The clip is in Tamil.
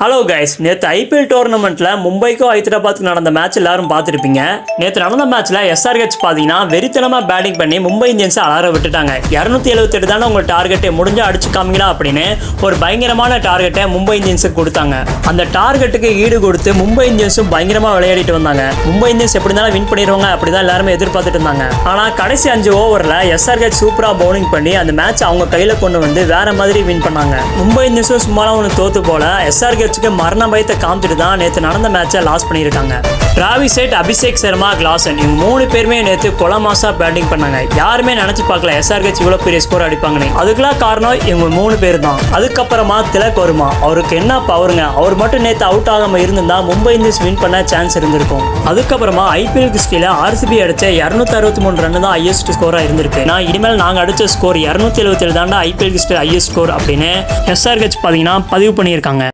ஹலோ கைஸ், நேற்று ஐபிஎல் டோர்னமெண்ட்டில் மும்பைக்கும் ஹைதராபாத்துக்கு நடந்த மேட்ச் எல்லாரும் பார்த்துருப்பீங்க. நேற்று நடந்த மேட்ச்சில் எஸ்ஆர்ஹெச் பார்த்தீங்கன்னா வெறித்தனமாக பேட்டிங் பண்ணி மும்பை இந்தியன்ஸை அலற விட்டுட்டாங்க. 278 தானே உங்கள் டார்கெட்டை முடிஞ்சால் அடிச்சு காமிங்களா அப்படின்னு ஒரு பயங்கரமான டார்கெட்டை மும்பை இந்தியன்ஸுக்கு கொடுத்தாங்க. அந்த டார்கெட்டுக்கு ஈடு கொடுத்து மும்பை இந்தியன்ஸும் பயங்கரமாக விளையாடிட்டு வந்தாங்க. மும்பை இந்தியன்ஸ் எப்படி இருந்தாலும் வின் பண்ணிடுவாங்க அப்படி தான் எல்லாருமே எதிர்பார்த்துட்டு இருந்தாங்க. ஆனால் கடைசி 5 ஓவரில் எஸ்ஆர்ஹெச் சூப்பராக பவுலிங் பண்ணி அந்த மேட்ச் அவங்க கையில் கொண்டு வந்து வேற மாதிரி வின் பண்ணாங்க. மும்பை இந்தியன்ஸும் சும்மாலாம் ஒன்று தோத்து போல எஸ்ஆர்ஹெச் மரண பயத்தை காமிச்சிட்டு தான் நேற்று நடந்த மேட்சை லாஸ் பண்ணியிருக்காங்க. Travis head, Abhishek Sharma, Klaasen இவங்க 3 பேருமே நேற்று கொலமாசா பேட்டிங் பண்ணாங்க. யாருமே நினைச்சு பார்க்கல எஸ்ஆர்ஹெச் இவ்வளோ பெரிய ஸ்கோர் அடிப்பாங்கன்னு. அதுக்கெல்லாம் காரணம் இவங்க 3 பேர் தான். அதுக்கப்புறமா திலக் வர்மா, அவருக்கு என்ன பவருங்க, அவர் மட்டும் நேற்று அவுட் ஆகாம இருந்திருந்தா மும்பை இந்தியன்ஸ் வின் பண்ண சான்ஸ் இருந்திருக்கும். அதுக்கப்புறமா ஐபிஎல் ஹிஸ்டரியில் ஆர்சிபி அடிச்ச 263 ரன் தான் ஹையஸ்ட் ஸ்கோரா இருந்திருக்கு. நான் இனிமேல் நாங்கள் அடிச்ச ஸ்கோர் 277 தாண்டா ஐபிஎல் ஹிஸ்டரி ஹையஸ்ட் ஸ்கோர் அப்படின்னு எஸ்ஆர்ஹெச் பார்த்தீங்கன்னா பதிவு பண்ணியிருக்காங்க.